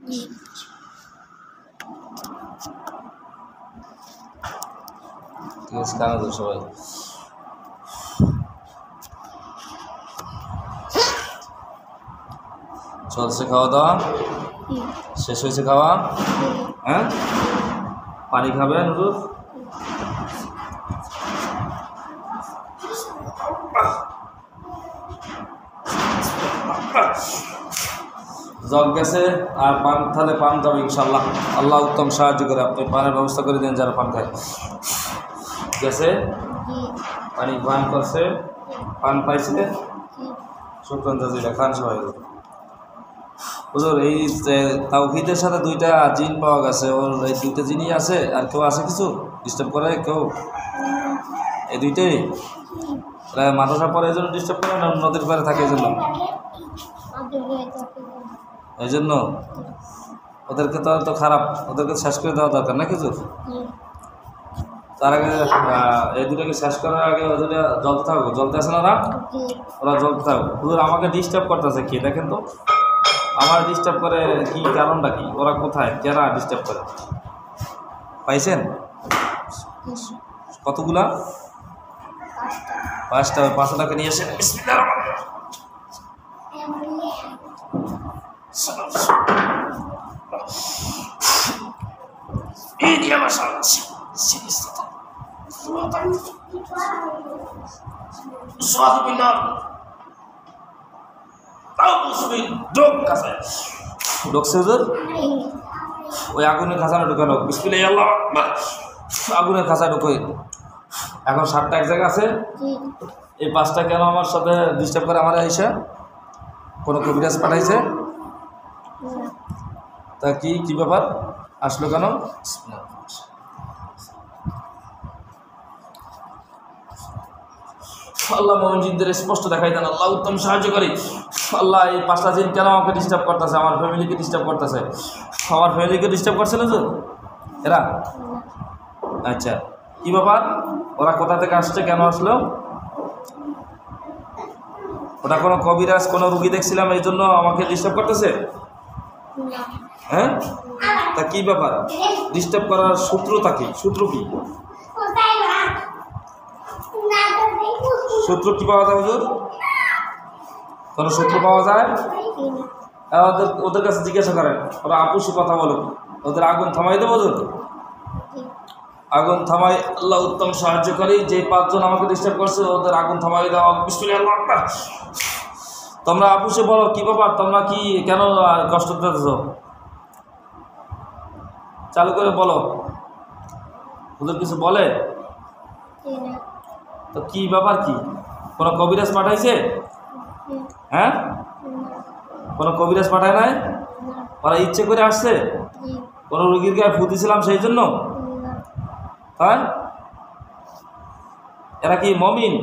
ঠিক আছে, কানা তো সবাই। চলছে খাওয়া দাওয়া? শেষ হয়েছে খাওয়া? হ্যাঁ, পানি খাবে নুরুল? জগ গেছে আর পান, তাহলে পান যাবে ইনশাল্লাহ। আল্লাহ উত্তম সাহায্য করে, আপনি পানের ব্যবস্থা করে দেন যারা পান খায়। গেছে পানি পান করছে, পান পাইছে, শুকরান জাজিরা, খান সবাই। হুজুর, এই তাওহীদের সাথে দুইটা জিন পাওয়া গেছে, ওর এই দুইটা জিনই আছে? আর কেউ আছে কিছু ডিস্টার্ব করে কেউ? এই দুইটাই মাদ্রাসা পড়ে এই জন্য ডিস্টার্ব করে, না নদীর পাড়ে থাকে এই জন্য? এই জন্য ওদেরকে তো খারাপ, ওদেরকে শেষ করে দেওয়া দরকার না কিছু। তার আগে এই দুটাকে শেষ করার আগে ওদের জ্বলতে থাকবো, জ্বলতে আসে না ওরা, জ্বলতে থাকবো। হুজুর আমাকে ডিস্টার্ব করতেছে কি দেখেন তো, আমার ডিস্টার্ব করে কি, কারণটা কি, ওরা কোথায়, কেরা ডিস্টার্ব করে? পাইছেন কতগুলা? 5টা। 5টাকে নিয়ে এসে ঢুকছে হুজুর, ওই আগুনের খাঁচাটা ঢুকানো, বিসমিল্লাহ আল্লাহু আকবার, আগুনের খাঁচা ঢুকোই। এখন 7টা এক জায়গা আছে, এই 5টা কেন আমার সাথে ডিস্টার্ব করে? আমার আইসা কোনো কবিরাজ পাঠাইছে? তা কি ব্যাপার আসলো কেন? আল্লাহ মুমিনদের স্পষ্ট দেখাই দেন, আল্লাহ উত্তম সাহায্যকারী। আল্লাহ এই 5টা জিন কেন আমাকে ডিস্টার্ব করতেছে, আমার ফ্যামিলিকে ডিস্টার্ব করতেছে? আমার ফ্যামিলিকে ডিস্টার্ব করছে না তো এরা? আচ্ছা, কি ব্যাপার? ওরা কোথা থেকে আসছে, কেন আসলো? ওটা কোনো কবিরাজ, কোনো রুগী দেখছিলাম এই জন্য আমাকে ডিস্টার্ব করতেছে? হ্যাঁ, তা কি ব্যাপার? ডিস্টার্ব করার সূত্রটা কি? সূত্র কি? সূত্র কি পাওয়া যায় হুজুর? কোনো সূত্র পাওয়া যায়? ওদের কাছে জিজ্ঞাসা করেন, ওরা আপুসি কথা বলুক, ওদের আগুন থামাই দেবো হুজুর? আগুন থামাই, আল্লাহ উত্তম সাহায্যকারী। যে 5 জন আমাকে ডিস্টার্ব করছে ওদের আগুন থামাই দেওয়া, বিসমিল্লাহ আল্লাহু আকবার। তোমরা আপুসে বলো কি ব্যাপার, তোমরা কি কেন কষ্ট দিতেছ? চালু করে বলো। ওদের কিছু বলে? তো কি ব্যাপার, কি কোনো কবিরাজ পাঠাইছে? হ্যাঁ, কোনো কবিরাজ পাঠায় নাই? ওরা ইচ্ছে করে আসছে? কোনো রুগীর গায়ে ফু দিছিলাম সেই জন্য? হ্যাঁ, এরা কি মমিন,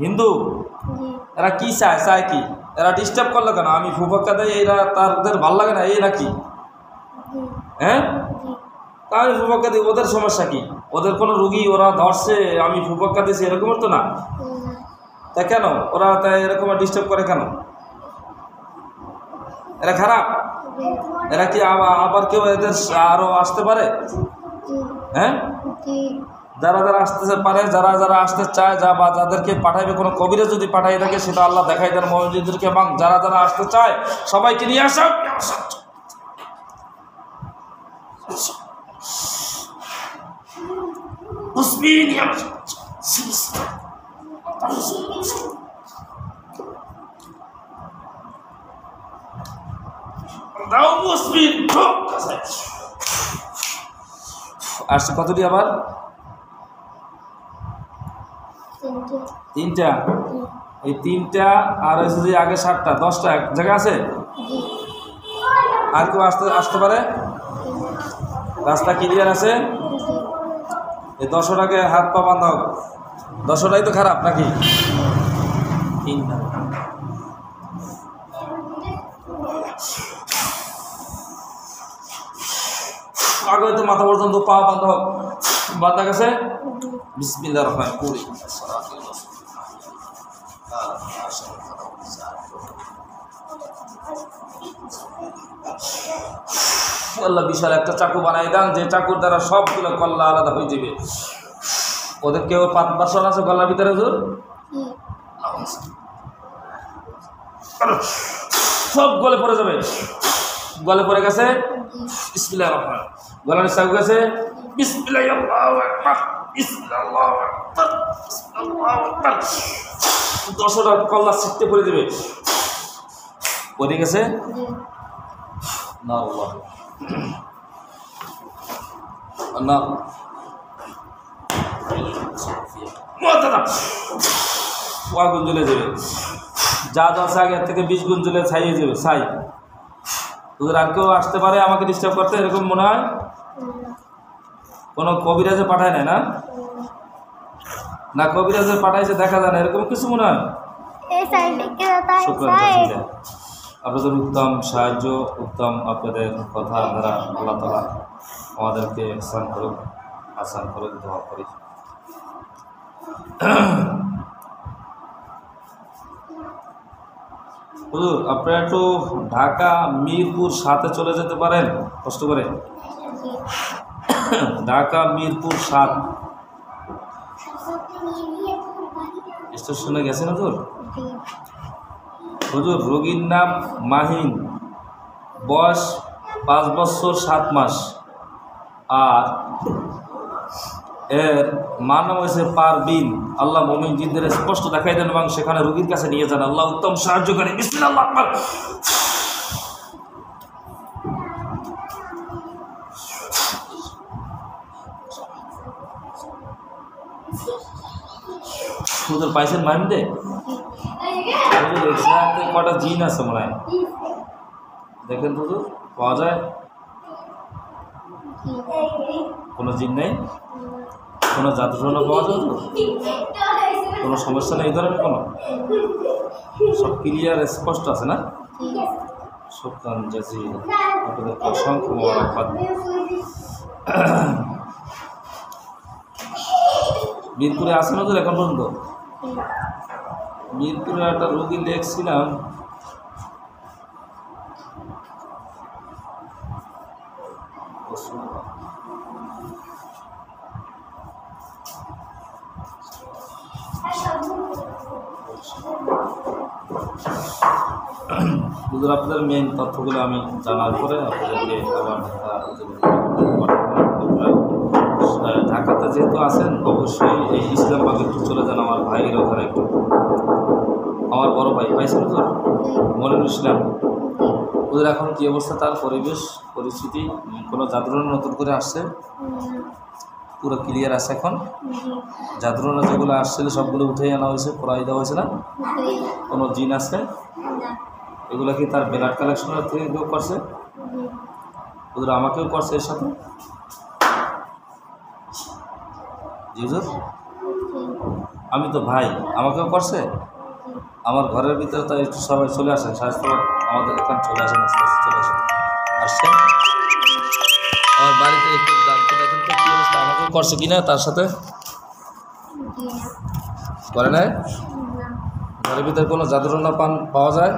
হিন্দু? এরা কি চায় কি? এরা ডিস্টার্ব করলো কেন? আমি ফুফাক্কা দেয়, এরা তাদের ভাল লাগে না এই নাকি? হ্যাঁ, তা আমি ফুফাক্কা দিই, ওদের সমস্যা কি? ওদের কোনো রুগী ওরা ধরছে, আমি ফুফাক্কা দিয়েছি, এরকম তো না। তা কেন ওরা তাই এরকম ডিস্টার্ব করে কেন? এরা খারাপ? এরা কি আবার কেউ এদের আরো আসতে পারে? হ্যাঁ, যারা আসতে পারে, যারা আসতে চায়, বা যাদেরকে পাঠাইবে, কোনো কবিরা যদি পাঠাই থাকে সেটা আল্লাহ দেখাই দেন মুমিনদেরকে, এবং যারা আসতে চায় সবাইকে নিয়ে আসা। আসছে কতটি আবার? 3টা। এই 3টা আর হচ্ছে যে আগে 7টা, 10টা এক জায়গা আছে। আর কেউ আসতে পারে? রাস্তা ক্লিয়ার আছে? এই 10টাকে হাত পা বাঁধা হোক। 10টাই তো খারাপ নাকি? 3টা আগে তো মাথা পর্যন্ত পা বাঁধা হোক। বাঁধা গেছে? বিসমিল্লাহির রহমানির রহিম। আল্লাহ বিশাল একটা চাকু বানাই দেন, যে চাকুর দ্বারা সবগুলো কল্লা আলাদা হয়ে যাবে। ওদের কেউ বাসন আছে গলার ভিতরে হুজুর? সব গলে পড়ে যাবে। গলে পড়ে গেছে, বিসমিল্লাহির রহমানির রহিম। গলার চাকু গেছে, বিসমিল্লাহি আল্লাহু আকবার, বিসমিল্লাহি আল্লাহু আকবার, বিসমিল্লাহি আল্লাহু আকবার। 10টা কল্লা ছিটতে পড়ে যাবে। পড়ে গেছে না আল্লাহ না গুণ জ্বলে যাবে। যা যা আছে আগের থেকে 20 গুণ জ্বলে ছাইয়ে যাবে। ছাই তোদের আর কেউ আসতে পারে আমাকে ডিস্টার্ব করতে, এরকম মনে হয়? কোনো কবিরাজে পাঠায় নাই না? না কবিরাজে পাঠাইছে দেখা যায় না, এরকম কিছু মনে হয়? আপনাদের উত্তম সাহায্য, উত্তম আপনাদের কথা দ্বারা আল্লাহ তাআলা আমাদেরকে আসান করুক, আসান করে দোয়া করি। হুজুর আপনারা একটু ঢাকা মিরপুর 7-এ চলে যেতে পারেন কষ্ট করে? ঢাকা মিরপুর 7 স্টেশনে গেছেন হুজুর? হুজুর রোগীর নাম মাহিন, বয়স 5 বছর 7 মাস, আর এর মা নাম হয়েছে পারবিন। আল্লাহ মুমিন জিনদের স্পষ্ট দেখাই দেন এবং সেখানে রোগীর কাছে নিয়ে যান। আল্লাহ উত্তম সাহায্য করে। বিসমিল্লাহ আকবার। হুজুর পাইছেন মাহিন্দে? কটা জিন আছে মনে হয়, দেখেন হুজুর পাওয়া যায়? কোনো জিন নেই? কোনো জাদুটনা পাওয়া যায়? কোনো সমস্যা নেই এই ধরনের? কোনো সব ক্লিয়ার স্পষ্ট আছে না? শুকরান জাজিল, আপনাদের অসংখ্য মোবারকবাদ। মিরপুরে আছেন হুজুর এখন পর্যন্ত? মিরপুরে একটা রোগী দেখছিলাম, হুজুর আপনাদের মেইন তথ্যগুলো আমি জানার পরে আপনাদেরকে আবার ঢাকাতে যেহেতু আছেন অবশ্যই এই ইসলামবাগে একটু চলে যান। আমার ভাইয়ের ওখানে একটু, আমার বড় ভাই পাইছেন হুজুর মনিরুল ইসলাম। ওদের এখন কী অবস্থা, তার পরিবেশ পরিস্থিতি? কোনো জাদুরনা নতুন করে আসছে? পুরো ক্লিয়ার আছে এখন? জাদুরনা যেগুলো আসছিল সবগুলো উঠেই আনা হয়েছে, পড়াই দেওয়া হয়েছে না? কোনো জিন আছে? এগুলো কি তার ব্লাড কালেকশনের থেকে কেউ করছে? ওদের আমাকেও করছে এর সাথে? জি হুজুর, আমি তো ভাই, আমাকেও করছে। আমার ঘরের ভিতরে তো একটু সবাই চলে আসেন, স্বাস্থ্য আমাদের এখানে চলে আসেন, আস্তে আস্তে চলে আসেন। আসছেন আমার বাড়িতে একটু জানতে দেখেন তো কী অবস্থা, আমাকেও করছে কিনা তার সাথে? করে নাই? ঘরের ভিতরে কোনো জাদুটনা পাওয়া যায়?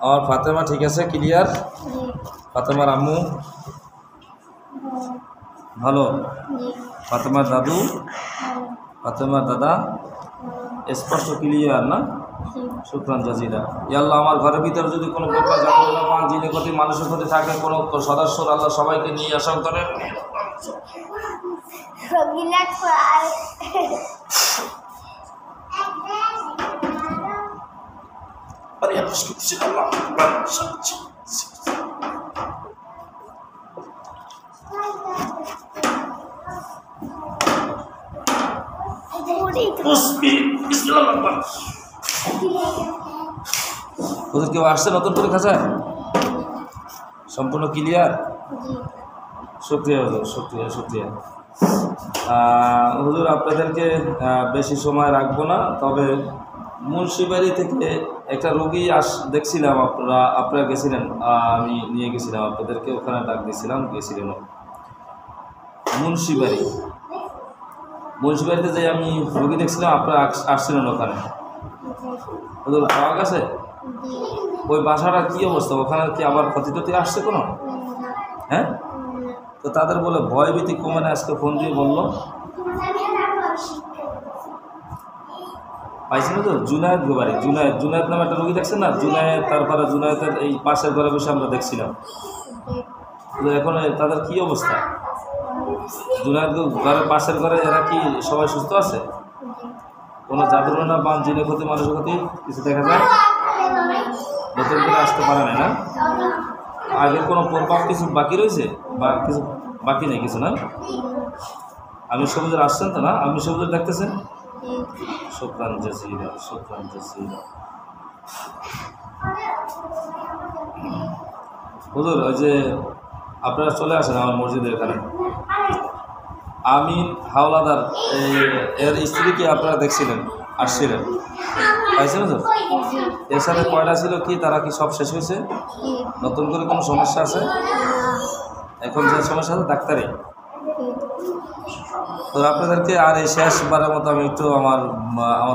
আমার ফাতেমা ঠিক আছে, ক্লিয়ার? ফাতেমার আম্মু ভালো? ফাতেমার দাদু, ফাতেমার দাদা স্পষ্ট ক্লিয়ার না? শুকরান জাজিলা। আল্লাহ আমার ঘরের ভিতরে যদি কোনো প্রকার জাদুটনা পান, জিনের প্রতি মানুষের প্রতি থাকে কোনো সদস্য, আল্লাহ সবাইকে নিয়ে আসা করে। ওদের কেউ আসছে নতুন করে খাঁচায়? সম্পূর্ণ ক্লিয়ার? শুক্রিয়া হুজুর, শুক্রিয়া শুক্রিয়া। হুজুর আপনাদেরকে বেশি সময় রাখবো না, তবে মুন্সিবাড়ি থেকে একটা রোগী দেখছিলাম, আপনারা গেছিলেন, আমি নিয়ে গেছিলাম আপনাদেরকে, ওখানে ডাক দিয়েছিলাম, গেছিলেন মুন্সিবাড়িতে যে আমি রোগী দেখছিলাম, আপনারা আসছিলেন ওখানে। হুজুর পাওয়া গেছে? ওই বাসাটার কী অবস্থা? ওখানে কি আবার ক্ষতি টতি আসছে কোনো? হ্যাঁ, তো তাদের বলে ভয়ভীতি কমে না, আজকে ফোন দিয়ে বললো পাইছি না তো জুনায়েদ গোবারি, জুনায়েদ নামে একটা রোগী দেখছেন না? জুনায়েদ, তারপরে জুনায়েদের এই পাশের ঘরে বসে আমরা দেখছিলাম। তো এখন তাদের কি অবস্থা? জুনায়েদ ঘরের পাশের ঘরে এরা কি সবাই সুস্থ আছে? কোনো জাদুরনা বা জিনে ক্ষতি, মানুষের ক্ষতি কিছু দেখা যায়? নতুন করে আসতে পারে না, না? আগের কোনো প্রভাব কিছু বাকি রয়েছে বা কিছু বাকি নেই কিছু, না? আমি সবুজের আসছেন তো, না? আপনি সবুজের দেখতেছেন? শুকরান জাসিরা, শুকরান জাসিরা। হুজুর, ওই যে আপনারা চলে আসেন আমার মসজিদের এখানে, আমিন হাওলাদার এর স্ত্রীকে আপনারা দেখছিলেন, আসছিলেন, পাইছেন হুজুর? এর সাথে কয়টা ছিল কি? তারা কি সব শেষ হয়েছে? নতুন করে কোনো সমস্যা আছে? এখন যে সমস্যা আছে ডাক্তারে। তো আপনাদেরকে আর এই শেষবারের মতো আমি একটু আমার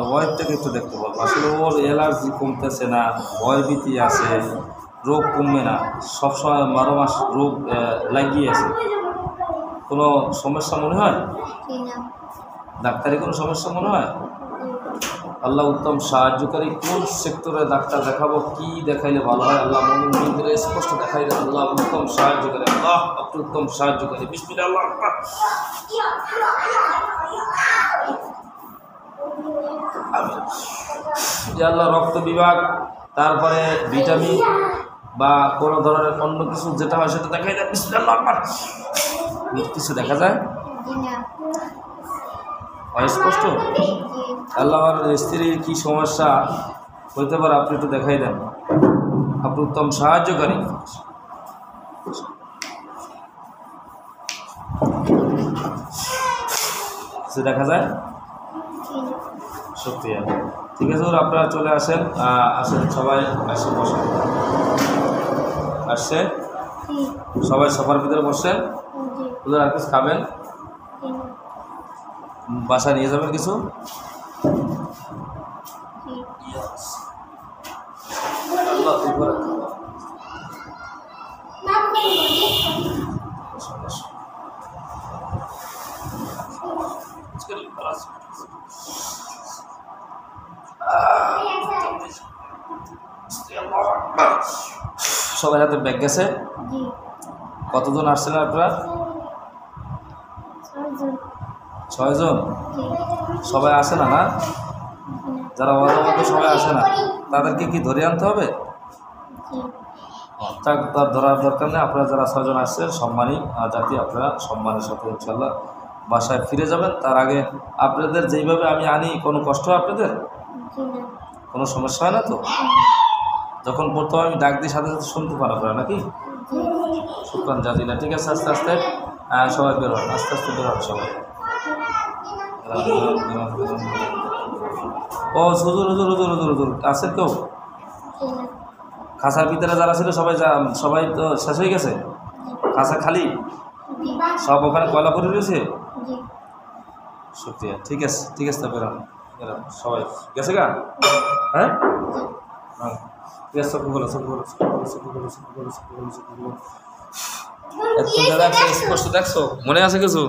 ওয়াইফটাকে একটু দেখতে বলবো। আসলে ওর অ্যালার্জি কমতেছে না, ভয়ভীতি আছে, রোগ কমবে না, সবসময় 12 মাস রোগ লাগিয়ে আছে। কোনো সমস্যা মনে হয়? ডাক্তারি কোনো সমস্যা মনে হয়? আল্লাহ উত্তম সাহায্যকারী। কোন সেক্টরে ডাক্তার দেখাবো, কি দেখাইলে ভালো হয়? আল্লাহ মুমিনদের স্পষ্ট দেখাই দেন। আল্লাহ উত্তম সাহায্যকারী, আল্লাহ আপনি উত্তম সাহায্যকারী। বিসমিল্লাহ। আল্লাহ আল্লাহ রক্ত বিভাগ, তারপরে ভিটামিন বা কোনো ধরনের অন্য কিছু যেটা হয় সেটা দেখাই দেন। বিসমিল্লাহ। কিছু দেখা যায়? অস্পষ্ট? আল্লাহর স্ত্রীর কি সমস্যা হইতে পারে আপনি একটু দেখাই দেন। আপনি উত্তম সাহায্যকারী। দেখা যায় সত্যি? ঠিক আছে, ওর আপনারা চলে আসেন, সবাই আসে, বসেন, আসছে সবাই সোফার ভিতরে বসেন। ওদের আর কিছু খাবেন? বাসায় নিয়ে যাবেন কিছু? সবাই হাতে ব্যাগ গেছে? কতজন আসছেন আপনারা? 6 জন। সবাই আসে না, না? যারা মতো সবাই আসে না, তাদেরকে কি ধরে আনতে হবে? তার ধরার দরকার নেই। আপনারা যারা 6 জন আসছেন সম্মানী জাতি, আপনারা সম্মানের সাথে ইনশাল্লাহ বাসায় ফিরে যাবেন। তার আগে আপনাদের যেইভাবে আমি আনি, কোনো কষ্ট হয় আপনাদের? কোনো সমস্যা হয় না তো? যখন প্রথম আমি ডাক দিই সাথে সাথে শুনতে পারা আপনারা নাকি? শুকরান জাজিলা। ঠিক আছে, আস্তে আস্তে সবাই বেরোন, আস্তে আস্তে বেরোন সবাই। ও হুজুর হুজুর হুজুর হুজুর হুজুর আছেন কেউ? খাঁচার ভিতরে যারা ছিল সবাই তো শেষ হয়ে গেছে? খাঁচা খালি সব? ওখানে কয়লা পরে রয়েছে? সত্যি? ঠিক আছে, ঠিক আছে, বেরোন বেরোন সবাই। গেছে গা? হ্যাঁ হ্যাঁ, ঠিক আছে, সব বলো, সব বলো, সব বলো, সব বলো, সব বলো, সব বলো, সব বলো। স্পষ্ট দেখছো? মনে আছে কিছু?